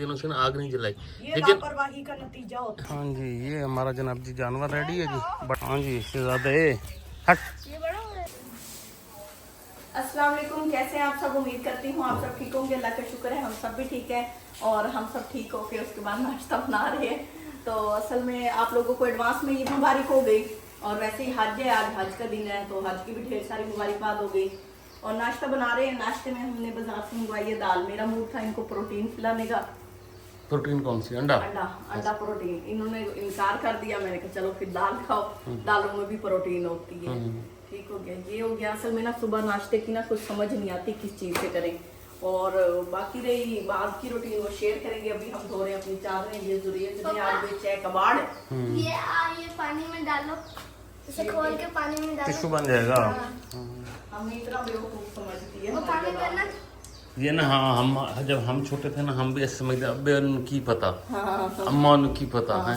दिनों से ना आग नहीं जलाई, ये लेकिन लापरवाही का नतीजा होता हाँ जी ये हमारा जनाब जी जानवर रेडी है जी। बट हाँ जी इससे ज्यादा ये हट। अस्सलाम वालेकुम, कैसे हैं आप सब। उम्मीद करती हूँ आप सब ठीक होंगे। अल्लाह का शुक्र है हम सब भी ठीक है और हम सब ठीक होके उसके बाद नाश्ता बना रहे हैं। तो असल में आप लोगों को एडवांस में ये मुबारक हो गई और वैसे ही हज है, आज हज का दिन है तो हज की भी ढेर सारी मुबारकबाद हो गई। और नाश्ता बना रहे हैं। नाश्ते में हमने बाजार से मंगवाई है दाल। मेरा मूड था इनको प्रोटीन खिलाने का। प्रोटीन कौन सी? अंडा अंडा प्रोटीन। इन्होंने इनकार कर दिया। मैंने कहा चलो फिर दाल खाओ, दालों में भी प्रोटीन होती है। ठीक हो गया, ये हो गया। असल में ना सुबह नाश्ते की ना कुछ समझ नहीं आती किस चीज़ से करें। और बाकी रही बाद की रूटीन वो शेयर करेंगे। अभी हम धो रहे हैं अपनी चादरें। ये ज़रूरत है आज बेचे है कबाड़। ये पानी में डालो, इसे खोल के पानी में डालो, टिश्यू बन जाएगा। हमने इतना बेवकूफ समझती है वो पानी करना। ये ना हाँ हम जब हम छोटे थे ना हम भी ऐसे समझते अबे उन्हें की पता हाँ, अम्मा ਨੂੰ ਕੀ ਪਤਾ ਹੈ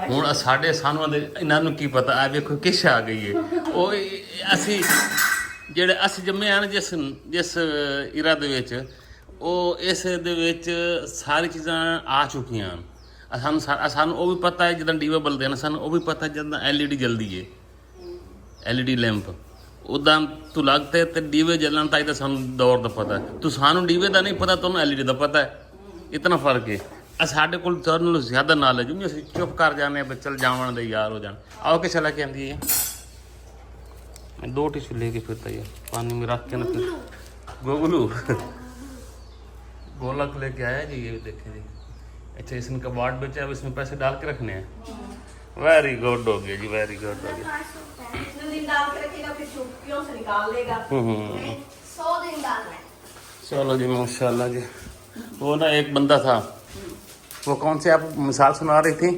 ਹੁਣ ਸਾਡੇ ਸਾਨੂੰ ਦੇ ਇਹਨਾਂ ਨੂੰ ਕੀ ਪਤਾ ਆ ਵੇਖੋ ਕਿਸ਼ ਆ ਗਈ ਹੈ ਉਹ ਅਸੀਂ ਜਿਹੜੇ ਅਸੀਂ ਜੰਮੇ ਆ ਜਿਸ ਇਰਾ ਦੇ ਵਿੱਚ ਉਹ ਇਸ ਦੇ ਵਿੱਚ ਸਾਰੀ ਚੀਜ਼ਾਂ ਆ ਚੁੱਕੀਆਂ ਹਨ। ਸਾਨੂੰ ਉਹ ਵੀ ਪਤਾ ਹੈ ਜਦੋਂ ਡੀਵੇ ਬਲਦੇ ਨੇ ਸਾਨੂੰ ਉਹ ਵੀ ਪਤਾ ਜਦੋਂ LED ਜਲਦੀ ਹੈ LED ਲੈਂਪ ਉਦਾਂ ਤੂੰ ਲੱਗਦੇ ਤੇ ਡੀਵੇ ਜਲਣ ਤਾਂ ਇਹਦਾ ਸਾਨੂੰ ਦੌਰ ਦਾ ਪਤਾ ਤੂੰ ਸਾਨੂੰ ਡੀਵੇ ਦਾ ਨਹੀਂ ਪਤਾ ਤੁਹਾਨੂੰ LED ਦਾ ਪਤਾ ਇਤਨਾ ਫਰਕ ਹੈ। ਸਾਡੇ ਕੋਲ ਤੁਹਾਨੂੰ ਨਾਲੋਂ ਜ਼ਿਆਦਾ ਨੌਲੇਜ ਨਹੀਂ। ਅਸੀਂ ਚੁੱਪ ਕਰ ਜਾਂਦੇ ਹਾਂ ਚੱਲ ਜਾਵਣ ਦੇ ਯਾਰ ਹੋ ਜਾਣ। आओ के चला के आंदी है मैं 2 टिश्यू लेके फिरता है पानी में रख के ना फिर गोगलू गोलक लेके आया जी। ये देखें जी अच्छा इसमें कबाड़ बेचा अब इसमें पैसे डाल के रखने हैं। वेरी गुड हो गया जी, वेरी गुड हो गया। इतने दिन डाल के रखेगा फिर चुटकियों से निकाल लेगा। 100 दिन डालना है। चलो जी माशाल्लाह जी। वो ना एक बंदा था वो कौन से आप मिसाल सुना रही थी?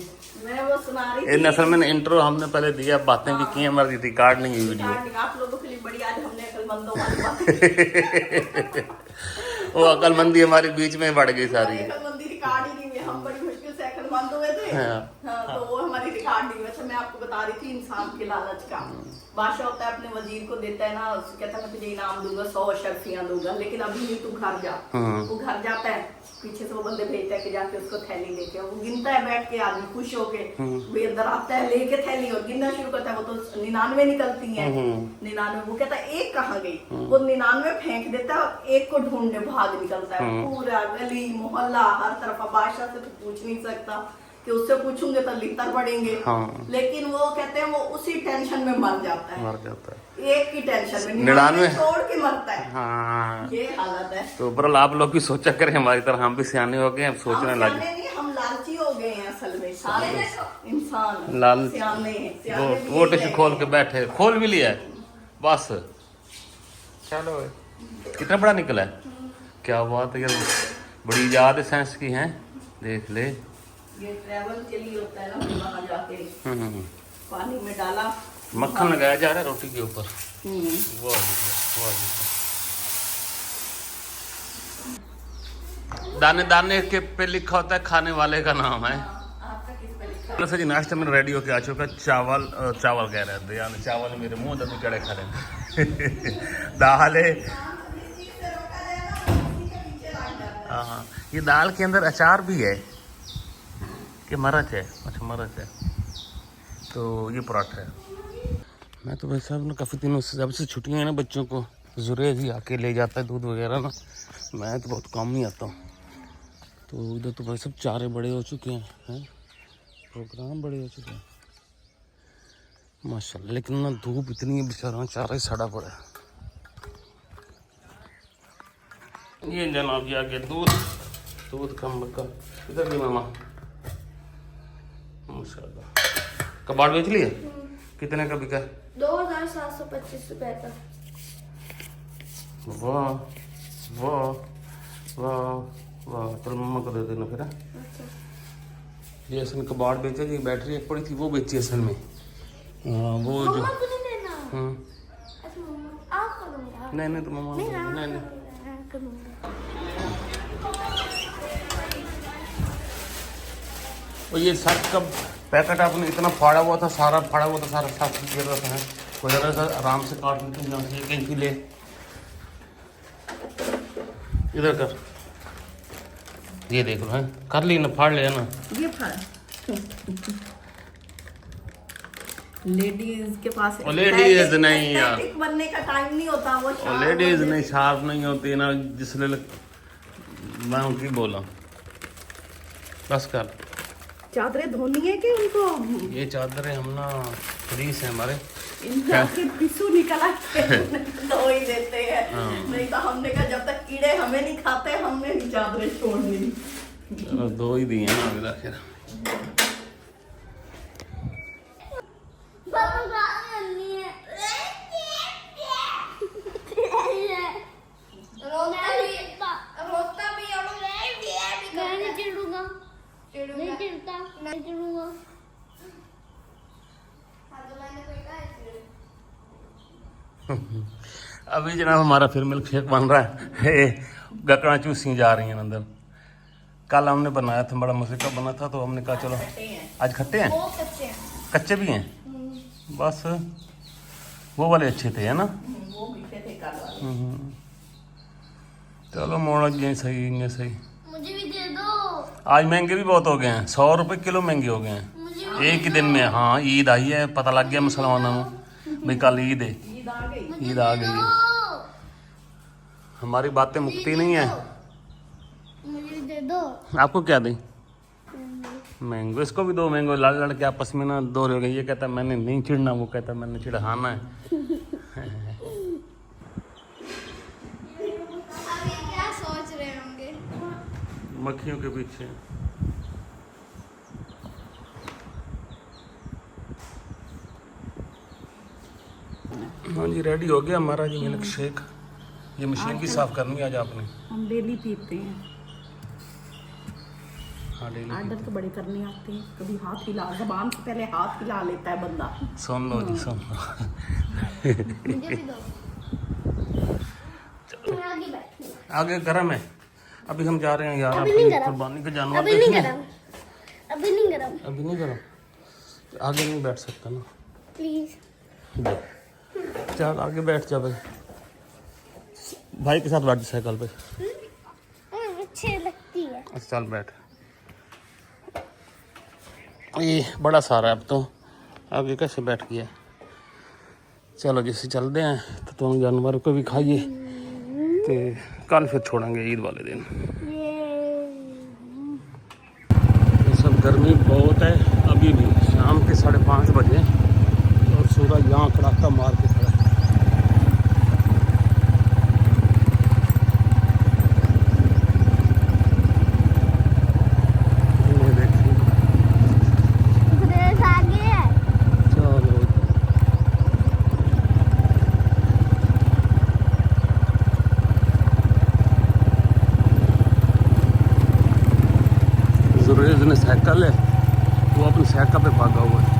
मैं वो सुना रही इन असल में इंट्रो हमने पहले दिया, बातें भी की, हमारी रिकॉर्ड नहीं हुई वीडियो। आप लोगों के लिए बड़ी आज हमने अकलमंदों वाली बात वो अकलमंदी हमारी बीच में बढ़ गई सारी। अकलमंदी रिकॉर्ड ही नहीं हुई। हम बड़ी मुश्किल से अकलमंद हुए थे। हाँ, तो वो हमारी रिकॉर्ड नहीं हुई। अच्छा मैं आपको बता रही थी इंसान के लालच का। बादशाह होता है अपने वजीर को देता है ना, कहता है मैं तुझे इनाम दूंगा 100 शर्फियां दूंगा लेकिन अभी नहीं, तू घर जा। वो घर जाता है, पीछे से वो बंदे भेजता है कि जाके उसको थैली लेके। वो गिनता है बैठ के, आदमी खुश होके वे अंदर आता है लेके थैली और गिनना शुरू करता है। वो तो 99 निकलती है। 99 वो कहता है एक कहाँ गई, वो 99 फेंक देता है और एक को ढूंढने भाग निकलता है। पूरा गली मोहल्ला हर तरफ। बादशाह से तो पूछ नहीं सकता कि उससे पूछूंगे तो लितर पड़ेंगे। हाँ। लेकिन वो कहते हैं वो उसी टेंशन में मर जाता है। एक की टेंशन में 99 छोड़ के मरता है। हाँ। ये हालत है। तो बरल आप लोग भी सोचा करें हमारी तरह, हम भी सियाने हो गए, अब सोचने लगे। हम लालची हो गए हैं असल में। सारे इंसान लाल सियाने वो टिश्यू खोल के बैठे, खोल भी लिया है बस। चलो कितना बड़ा निकला है, क्या बात है यार, बड़ी याद है साइंस की है। देख ले ये ट्रैवल के लिए होता है ना, वहाँ जाके पानी में डाला, मक्खन लगाया जा रहा है रोटी के ऊपर। वाह वाह। दाने दाने के पे लिखा होता है खाने वाले का नाम है। जी नाश्ता में रेडी होके आ चुका। चावल कह रहे थे यानी चावल मेरे मुंह तक चढ़े खा रहे दाल है। हाँ ये दाल के अंदर अचार भी है कि मरच है। अच्छा मरच है। तो ये पराठा है। मैं तो भाई साहब ना काफ़ी दिनों से जब से छुट्टियाँ हैं ना बच्चों को ज़रूर ही आके ले जाता है दूध वगैरह ना। मैं तो बहुत कम ही आता हूँ। तो उधर तो भाई सब चारे बड़े हो चुके हैं, प्रोग्राम बड़े हो चुके हैं माशाल्लाह। लेकिन ना धूप इतनी है बेचारा चारा ही सड़ा पड़ा है। ये जनाब जी आगे दूध कम बका इधर भी मामा माशाल्लाह। कबाड़ बेच लिया? कितने का बिका? 2725 रुपए का। वाह वाह वाह वाह। चलो मम्मा को दे देना फिर। ये असल में कबाड़ बेचे जी, बैटरी एक पड़ी थी वो बेची असल में। वो जो नहीं तो मम्मा नहीं। और ये सर्फ का पैकेट आपने इतना फाड़ा हुआ था, सारा साफ गिर रहा था। कोई ज़रा सा आराम से काट लेते हैं, कैंची ले इधर कर। ये देख लो है, कर ली ना, फाड़ लिया ना। ये फाड़ लेडीज के पास लेडीज नहीं यार, एस्थेटिक बनने का टाइम नहीं होता। वो लेडीज नहीं शार्प नहीं होती ना, जिसलिए मैं उनकी बोला बस कर। चादरें धोनी है कि उनको? ये चादरें हम ना फ्रीज है हमारे, इनका पिसू निकला के धो ही देते हैं। नहीं तो हमने कहा जब तक कीड़े हमें नहीं खाते हमने नहीं चादरें छोड़नी। चलो दो ही दिए ना अभी आखिर। अभी जनाब हमारा फिर मिल्क शेक बन रहा है। गकड़ा चूसियाँ जा रही हैं अंदर। कल हमने बनाया था, बड़ा मजे का बना था, तो हमने कहा चलो आज खट्टे हैं, कच्चे भी हैं। बस वो वाले अच्छे थे है ना, वो मीठे थे कल वाले। चलो मोड़ा ये सही, ये सही। मुझे भी दे दो। आज महंगे भी बहुत हो गए हैं, 100 रुपये किलो महंगे हो गए हैं एक ही दिन में। हाँ ईद आई है, पता लग गया मुसलमानों को भाई कल ईद है, ईद आ गई है। हमारी बातें मुक्ति नहीं है। मुझे भी दे दो। आपको क्या दें? मैंगो, इसको भी दो मैंगो। लड़ लड़ के आपस में ना दो हो गए। ये कहता मैंने नहीं चिढ़ना, वो कहता मैंने चिढ़ाना है। अभी क्या सोच रहे होंगे? मक्खियों के पीछे। हाँ जी रेडी हो गया हमारा जी मिल्क शेक। ये मशीन भी साफ करनी है आज आपने? हम डेली पीते हैं। हाँ डेली। आदत तो बड़े करने आते हैं, कभी हाथ हिला, जबान से पहले हाथ हिला लेता है बंदा। सुन लो जी, सुन लो। मुझे भी दो। मैं आगे बैठूंगी। आगे गरम है, अभी हम जा रहे हैं यार अभी नहीं अपनी गरम। कुर्बानी का जानवर अभी नहीं देखने। गरम। अभी नहीं गरम। अभी नहीं गरम, आगे नहीं बैठ सकता ना। प्लीज। चल आगे बैठ जा भाई, भाई के साथ बैठ साइकिल पे। अच्छी लगती है। अच्छा चल बैठ। ये बड़ा सारा है अब तो, आगे कैसे बैठ गया। चलो जैसे चलते हैं तो तुम जानवर को भी खाइए, तो कल फिर छोड़ेंगे ईद वाले दिन। ये सब गर्मी बहुत है, अभी भी शाम के 5:30 बजे और सूरज यहाँ कड़ाका मार के खड़ा है। जुरेज साइकिल है, वो अपनी साइकिल पे भागा हुआ है।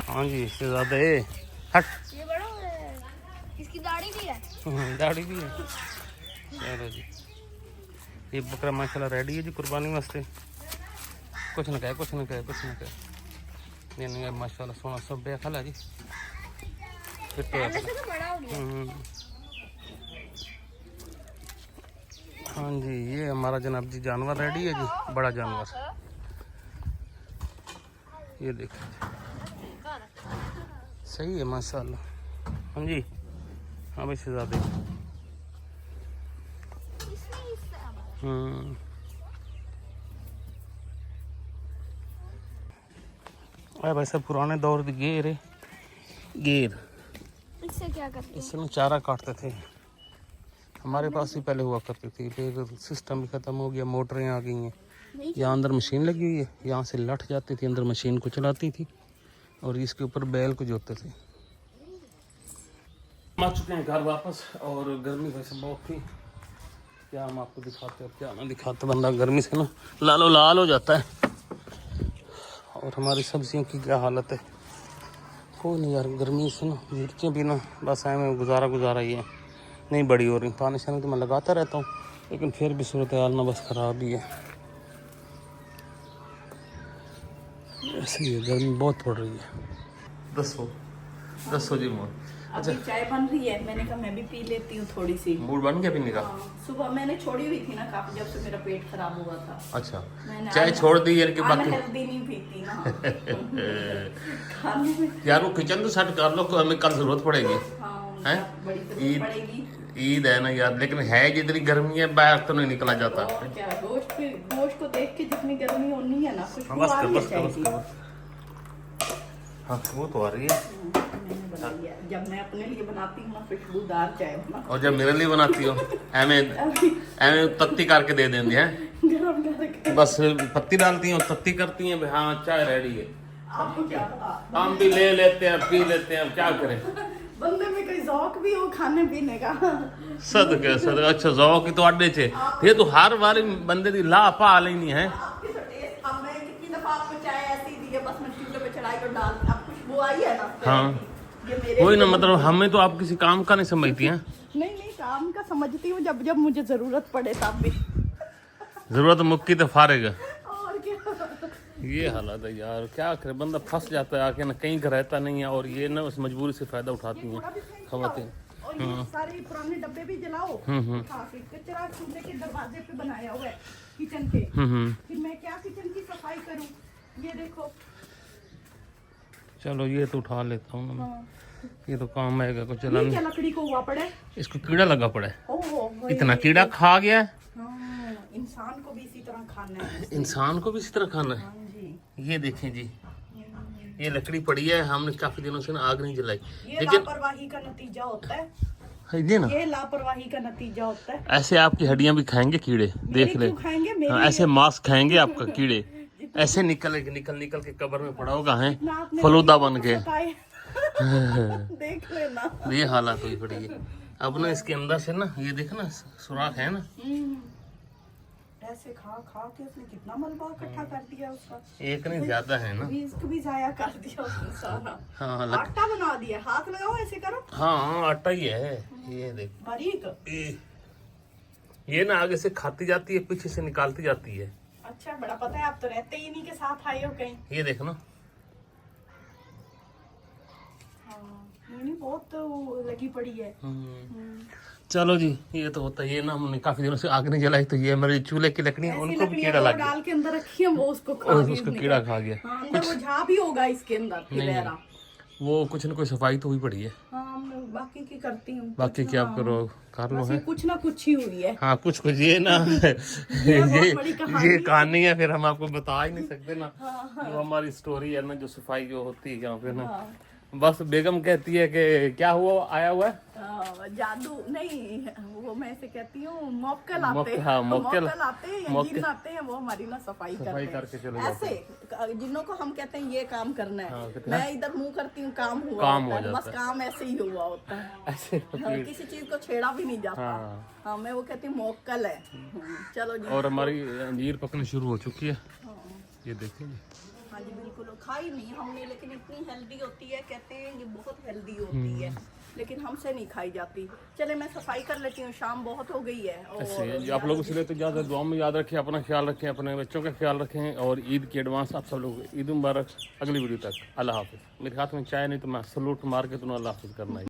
हाँ जी इससे ज्यादा है। हट, ये बड़ा है। इसकी दाढ़ी भी है। दाढ़ी भी है। चलो जी ये बकरा माशाल्लाह रेडी है जी कुर्बानी वास्ते। कुछ ना कहे, कुछ ना कहे, कुछ ना कहे। ये नहीं माशाल्लाह सोना सब बेखला जी। फिर तो बड़ा हो गया। हाँ जी ये हमारा जनाब जी जानवर रेडी है जी, बड़ा जानवर। ये देखो सही है माशाल्लाह। हाँ जी हाँ भाई शहजादे। अरे वैसे पुराने दौर की गेर है, गेर। इससे क्या करते हैं? इससे चारा काटते थे, हमारे पास ही पहले हुआ करती थी। फिर सिस्टम भी ख़त्म हो गया, मोटरें आ गई हैं। यहाँ अंदर मशीन लगी हुई है, यहाँ से लट जाती थी अंदर, मशीन को चलाती थी और इसके ऊपर बैल को जोतते थे। हम आ चुके हैं घर वापस और गर्मी वैसे बहुत थी, क्या हम आपको दिखाते और क्या ना दिखाते। बंदा गर्मी से ना लालो लाल हो जाता है। और हमारी सब्जियों की क्या हालत है। कोई नहीं यार, गर्मी से ना मिर्चें भी ना बस में गुजारा ही है, नहीं बड़ी हो रही। पानी शानी तो मैं लगाता रहता हूँ, लेकिन फिर भी सूरत हाल ना बस ख़राब ही है। ऐसे ही है, गर्मी बहुत पड़ रही है। दसो जी मोर। अभी चाय बन रही है, मैंने कहा मैं भी पी लेती हूँ थोड़ी सी। मूड बन गया पीने का? सुबह मैंने छोड़ी हुई थी ना काफी, जब से मेरा पेट खराब हुआ था। अच्छा, मैंने चाय छोड़ दी यार कि बाकी हेल्दी नहीं पीती ना। खाने में यार वो किचन तो सेट कर लो, हमें कल जरूरत पड़ेगी। हैं? बड़ी जरूरत पड़ेगी। ईद है ना यार, लेकिन है जितनी गर्मी है बाहर तो नहीं निकला जाता। और क्या, गोश्त को देख के जितनी गर्मी होनी है ना, खुशबू बस आ रही है बस चाय बस की। बस। हाँ वो तो आ रही है। मैंने बनाई है, जब मैं अपने लिए बनाती हूँ ना खुशबूदार चाय बना, और जब मेरे लिए बनाती हो एमे तत्ती करके दे देंगे हैं, गरम करके। बस पत्ती डालती हो, तत्ती करती हैं, हाँ चाय रेडी है। आपको क्या पता, हम भी ले लेते हैं, पी लेते हैं, अब क्या करें। बंदे में कोई शौक भी हो खाने पीने का। सदके अच्छा जौक की तो अड्डे चे ये तो हर बारी बंदे दी ला पा लेनी है। आपकी तो टेस्ट, अब मैं कितनी दफा आपको चाय ऐसी दी है, बस मैं चूल्हे पे चढ़ाई और डाल, अब खुशबू आई है ना। हाँ ये मेरे कोई ना, लिए- मतलब हमें तो आप किसी काम का नहीं समझती हैं। नहीं काम का समझती हूँ, जब जब मुझे जरूरत पड़े तब भी। जरूरत मुक्की तो फारेगा। और क्या, ये हालत है यार, क्या करे, बंदा फंस जाता है आके ना, कहीं का रहता नहीं है, और ये ना उस मजबूरी से फायदा उठाती हैं खवातीन। और ये सारे पुराने डब्बे भी जलाओ। काफी कचरा चूल्हे के दरवाजे पे बनाया हुआ है किचन के। फिर मैं क्या किचन की सफाई करूं, ये देखो। चलो ये तो उठा लेता हूँ ना, ये तो काम आएगा कुछ ये चलाने। क्या लकड़ी को हुआ पड़ा है? इसको कीड़ा लगा पड़ा है, ओहो, इतना कीड़ा खा गया है। हाँ, इंसान को भी इसी तरह खाना है। इंसान को भी इसी तरह खाना है। हाँ जी, ये देखें जी, ये लकड़ी पड़ी है, हमने काफी दिनों से ना आग नहीं जलाई, ये लेकिन लापरवाही का नतीजा होता है। ये ना ये लापरवाही का नतीजा होता है। ऐसे आपकी हड्डियां भी खाएंगे कीड़े, देख ले। क्यों खाएंगे मेरे हाँ, ऐसे मांस खाएंगे आपका कीड़े, ऐसे निकल निकल के कब्र में पड़ा होगा है ना आपने फलूदा बन के। बताए। देख लेना। ये हालत हुई पड़ी है। अब ना इसके अंदर से ना ये देखो ना सुराख है ना, ऐसे खा खा के उसने कितना मलबा इकट्ठा कर दिया उसका। एक नहीं ज्यादा है ना। रिस्क भी जाया कर दिया उसने सारा। हाँ आटा बना दिया, हाथ लगाओ ऐसे करो। हाँ आटा ही है, ये देख बारीक। ये ना आगे से खाती जाती है, पीछे से निकालती जाती है। अच्छा, बड़ा पता है, आप तो रहते ही नहीं के साथ आए हो कहीं। ये देखो ना, हाँ, नहीं बहुत तो लगी पड़ी है। चलो जी, ये तो होता है। ये ना हमने काफी दिनों से आग नहीं जलाई, तो ये हमारे चूल्हे की लकड़ियां, ऐसी उनको भी लकड़ियां कीड़ा वो लग गया, डाल के अंदर रखी है, वो उसको खा और गई, उसको उसने कीड़ा कहा। खा गया। हाँ, अंदर वो झाग भी होगा इसके अंदर नहीं, फिर वो कुछ ना कोई सफाई तो हुई पड़ी है, हाँ, मैं बाकी की करती हूँ। बाकी क्या आप करो, कर लो बस है। ये कुछ ना कुछ ही हुई है। हाँ कुछ ये ना बहुत बड़ी कहानी ये कहानी है, फिर हम आपको बता ही नहीं सकते ना। जो हमारी स्टोरी है ना, जो सफाई जो होती है यहाँ पे ना, बस बेगम कहती है कि क्या हुआ, आया हुआ है जादू नहीं, वो मैं ऐसे कहती हूँ, मौक्कल आते हैं। हाँ, मौक्कल आते हैं या जिन्न आते हैं, वो हमारी ना सफाई करते करके चले हैं। ऐसे जिन्हों को हम कहते हैं ये काम करना है, हाँ, मैं इधर मुंह करती हूँ, काम हुआ काम होता हो है, जाता बस काम ऐसे ही हुआ होता है। ऐसे। हाँ, किसी चीज को छेड़ा भी नहीं जाता। हाँ। हाँ, मैं वो कहती हूँ मौक्कल है। चलो जी। और हमारी अंजीर पकनी शुरू हो चुकी है, ये देखिए जी। हाँ जी, बिल्कुल खाई नहीं हमने, लेकिन इतनी हेल्दी होती है, कहते हैं ये बहुत हेल्दी होती है, लेकिन हमसे नहीं खाई जाती। चले मैं सफाई कर लेती हूँ, शाम बहुत हो गई है। ऐसे और जी, आप लोग इसलिए तो ज़्यादा दुआ में याद रखें, अपना ख्याल रखें, अपने बच्चों का ख्याल रखें, और ईद की एडवांस आप सब लोग ईद मुबारक। अगली वीडियो तक अल्लाह हाफिज़। मेरे हाथ में चाय नहीं तो मैं सलूट मार के तुम्हें अल्लाह हाफिज़ करना है।